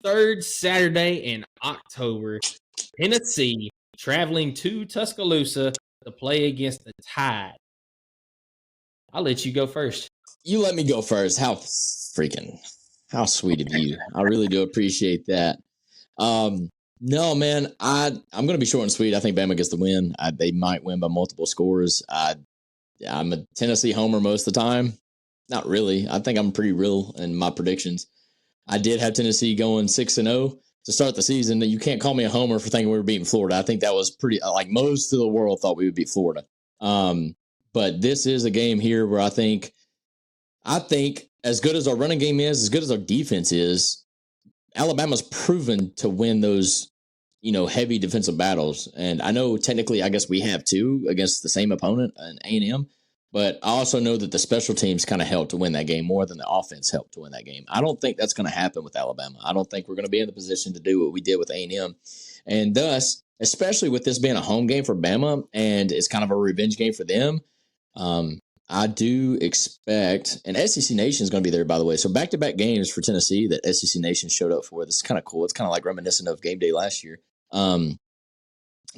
third Saturday in October. Tennessee traveling to Tuscaloosa to play against the Tide. I'll let you go first. You let me go first. How sweet of you. I really do appreciate that. No, man, I'm going to be short and sweet. I think Bama gets the win. They might win by multiple scores. I'm a Tennessee homer most of the time. Not really. I think I'm pretty real in my predictions. I did have Tennessee going 6-0 to start the season. You can't call me a homer for thinking we were beating Florida. I think that was pretty, like most of the world thought we would beat Florida. But this is a game here where I think as good as our running game is, as good as our defense is, Alabama's proven to win those, heavy defensive battles. And I know technically, I guess we have two against the same opponent, an A&M. But I also know that the special teams kind of helped to win that game more than the offense helped to win that game. I don't think that's going to happen with Alabama. I don't think we're going to be in the position to do what we did with A&M. And thus, especially with this being a home game for Bama and it's kind of a revenge game for them, I do expect, and SEC Nation is going to be there, by the way. So back-to-back games for Tennessee that SEC Nation showed up for. This is kind of cool. It's kind of like reminiscent of game day last year.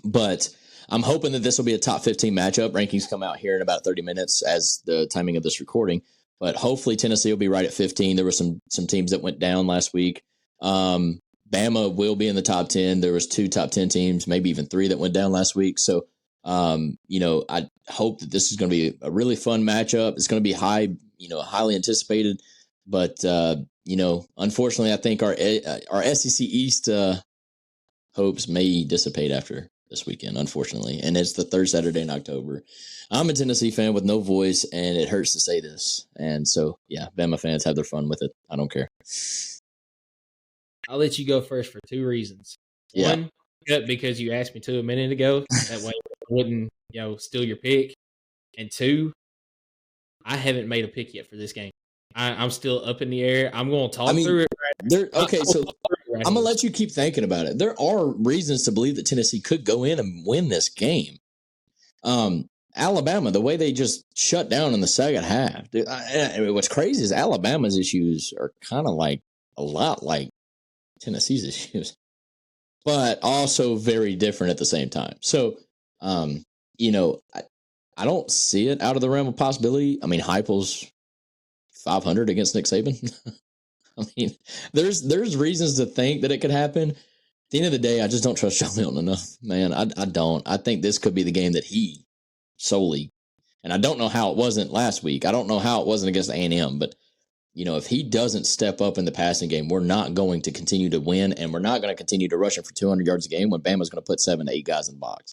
But I'm hoping that this will be a top 15 matchup. Rankings come out here in about 30 minutes as the timing of this recording. But hopefully Tennessee will be right at 15. There were some teams that went down last week. Bama will be in the top 10. There was 2 top 10 teams, maybe even 3 that went down last week. So, I hope that this is going to be a really fun matchup. It's going to be highly anticipated. But, unfortunately, I think our SEC East hopes may dissipate after this weekend, unfortunately. And it's the third Saturday in October. I'm a Tennessee fan with no voice, and it hurts to say this. And so, yeah, Bama fans have their fun with it. I don't care. I'll let you go first for 2 reasons. Yeah. One, because you asked me to a minute ago. That way I wouldn't, steal your pick. And 2, I haven't made a pick yet for this game. I'm still up in the air. I'm going to talk through it. I'm going to let you keep thinking about it. There are reasons to believe that Tennessee could go in and win this game. Alabama, the way they just shut down in the second half. What's crazy is Alabama's issues are kind of like a lot like Tennessee's issues, but also very different at the same time. So, I don't see it out of the realm of possibility. I mean, Heupel's 500 against Nick Saban. I mean, there's reasons to think that it could happen. At the end of the day, I just don't trust John Milton enough, man. I don't. I think this could be the game that he solely, and I don't know how it wasn't last week. I don't know how it wasn't against A&M, but if he doesn't step up in the passing game, we're not going to continue to win, and we're not going to continue to rush him for 200 yards a game when Bama's going to put 7 to 8 guys in the box.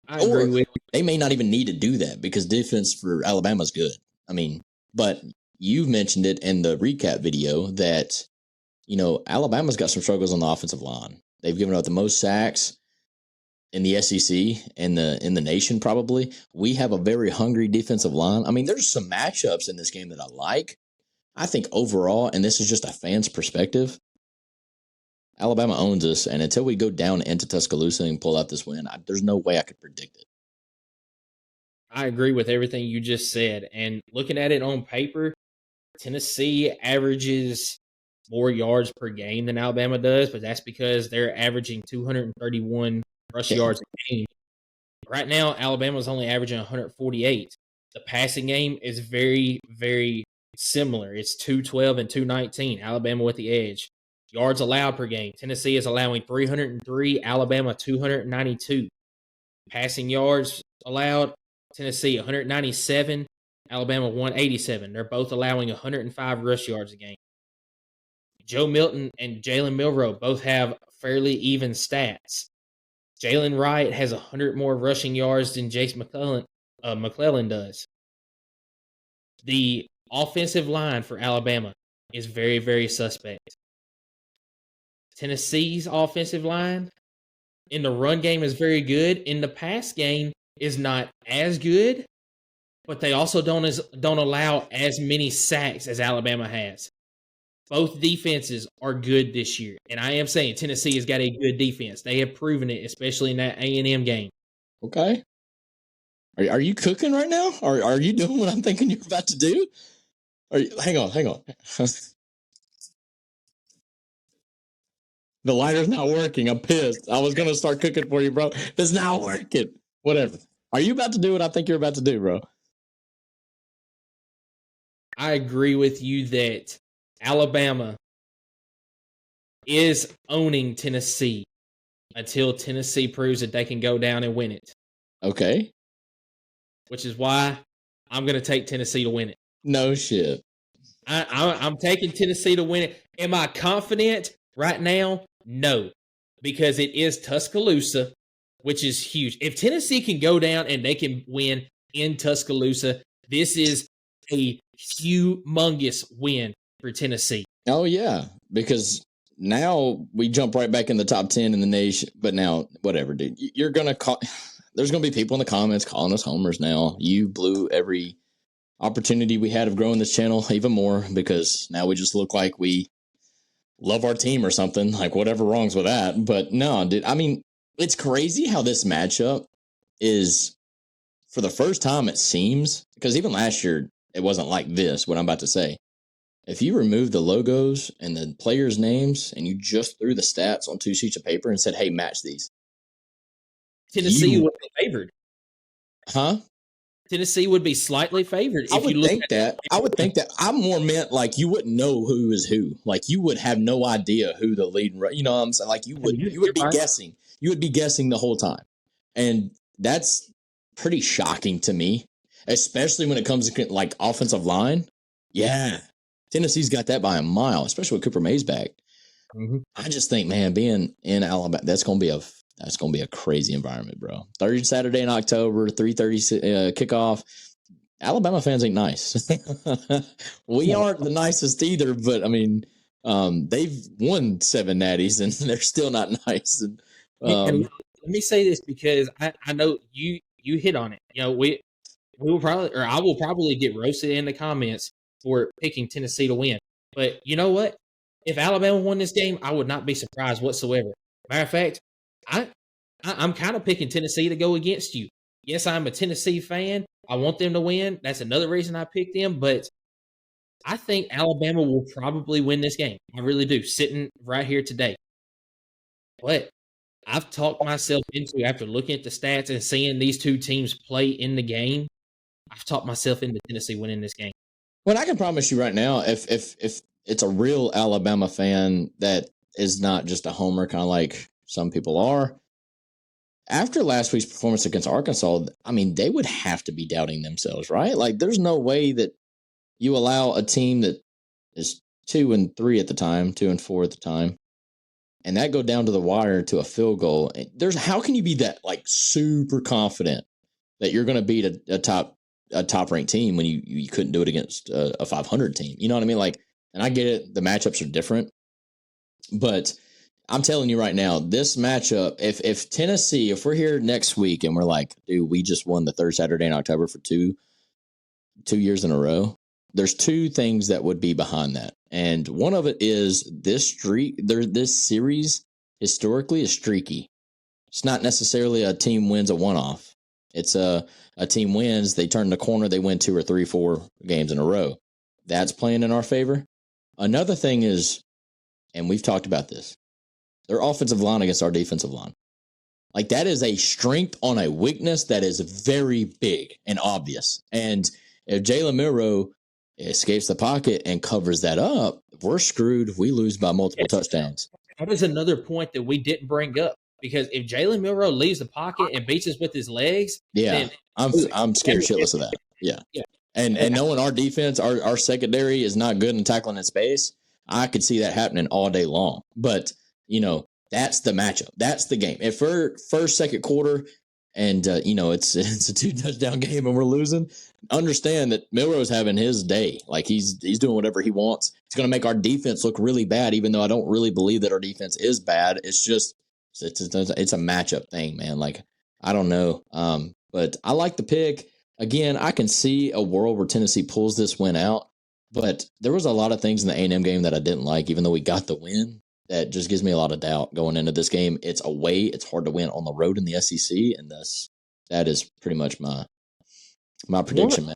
I agree with you. They may not even need to do that because defense for Alabama is good. I mean, but you've mentioned it in the recap video that, Alabama's got some struggles on the offensive line. They've given up the most sacks in the SEC and in the nation, probably. We have a very hungry defensive line. I mean, there's some matchups in this game that I like. I think overall, and this is just a fan's perspective, Alabama owns us, and until we go down into Tuscaloosa and pull out this win, there's no way I could predict it. I agree with everything you just said. And looking at it on paper, Tennessee averages more yards per game than Alabama does, but that's because they're averaging 231 rush yards a game. Right now, Alabama's only averaging 148. The passing game is very, very similar. It's 212 and 219. Alabama with the edge. Yards allowed per game. Tennessee is allowing 303. Alabama 292. Passing yards allowed. Tennessee 197. Alabama 187. They're both allowing 105 rush yards a game. Joe Milton and Jalen Milroe both have fairly even stats. Jalen Wright has 100 more rushing yards than Jace McClellan does. The offensive line for Alabama is very, very suspect. Tennessee's offensive line in the run game is very good. In the pass game is not as good, but they also don't allow as many sacks as Alabama has. Both defenses are good this year, and I am saying Tennessee has got a good defense. They have proven it, especially in that A&M game. Okay. Are you cooking right now? Are you doing what I'm thinking you're about to do? Hang on. The lighter's not working. I'm pissed. I was gonna start cooking for you, bro. It's not working. Whatever. Are you about to do what I think you're about to do, bro? I agree with you that Alabama is owning Tennessee until Tennessee proves that they can go down and win it. Okay. Which is why I'm going to take Tennessee to win it. No shit. I'm taking Tennessee to win it. Am I confident right now? No, because it is Tuscaloosa, which is huge. If Tennessee can go down and they can win in Tuscaloosa, this is a humongous win for Tennessee. Oh, yeah, because now we jump right back in the top 10 in the nation. But now, whatever, dude. You're going to call. There's going to be people in the comments calling us homers now. You blew every opportunity we had of growing this channel even more because now we just look like we love our team or something. Like, whatever wrongs with that. But no, dude, I mean, it's crazy how this matchup is, for the first time, it seems, because even last year, it wasn't like this, what I'm about to say. If you remove the logos and the players' names and you just threw the stats on 2 sheets of paper and said, hey, match these. Tennessee would be favored. Huh? Tennessee would be slightly favored. I would think that. I would think that. I more meant like you wouldn't know who is who. Like you would have no idea who the lead. You know what I'm saying? Like you would be guessing. You would be guessing the whole time. And that's pretty shocking to me, especially when it comes to like offensive line. Yeah. Tennessee's got that by a mile, especially with Cooper Mays back. Mm-hmm. I just think, man, being in Alabama, that's going to be a crazy environment, bro. Third Saturday in October, 3:30 kickoff. Alabama fans ain't nice. We aren't the nicest either, but I mean, they've won 7 natties and they're still not nice. And let me say this because I know you hit on it. You know, we will probably, or I will probably get roasted in the comments for picking Tennessee to win. But you know what? If Alabama won this game, I would not be surprised whatsoever. Matter of fact, I'm kind of picking Tennessee to go against you. Yes, I'm a Tennessee fan. I want them to win. That's another reason I picked them. But I think Alabama will probably win this game. I really do, sitting right here today. But I've talked myself into, after looking at the stats and seeing these two teams play in the game, I've talked myself into Tennessee winning this game. Well, I can promise you right now, if it's a real Alabama fan that is not just a homer, kind of like some people are, after last week's performance against Arkansas, I mean, they would have to be doubting themselves, right? Like, there's no way that you allow a team that is 2-3 at the time, 2-4 at the time, and that go down to the wire to a field goal. How can you be that like super confident that you're going to beat a top ranked team when you couldn't do it against a 500 team? You know what I mean? Like, and I get it, the matchups are different, but I'm telling you right now, this matchup, if Tennessee, if we're here next week and we're like, dude, we just won the third Saturday in October for two years in a row, there's 2 things that would be behind that. And one of it is this series historically is streaky. It's not necessarily a team wins a one-off. It's a team wins, they turn the corner, they win 2 or 3, 4 games in a row. That's playing in our favor. Another thing is, and we've talked about this, their offensive line against our defensive line. Like, that is a strength on a weakness that is very big and obvious. And if Jalen Milroe escapes the pocket and covers that up, we're screwed. We lose by multiple touchdowns. That is another point that we didn't bring up, because if Jalen Milroe leaves the pocket and beats us with his legs, yeah, I'm scared shitless of that. Yeah. And knowing our defense, our secondary is not good in tackling in space, I could see that happening all day long. But, you know, that's the matchup. That's the game. If we're first, second quarter and, you know, it's a 2-touchdown game and we're losing, understand that Milroe's having his day. Like, he's doing whatever he wants. It's going to make our defense look really bad, even though I don't really believe that our defense is bad. It's just, it's a matchup thing, man. Like, I don't know. But I like the pick. Again, I can see a world where Tennessee pulls this win out, but there was a lot of things in the A&M game that I didn't like, even though we got the win. That just gives me a lot of doubt going into this game. It's away. It's hard to win on the road in the SEC, and that is pretty much my prediction, man.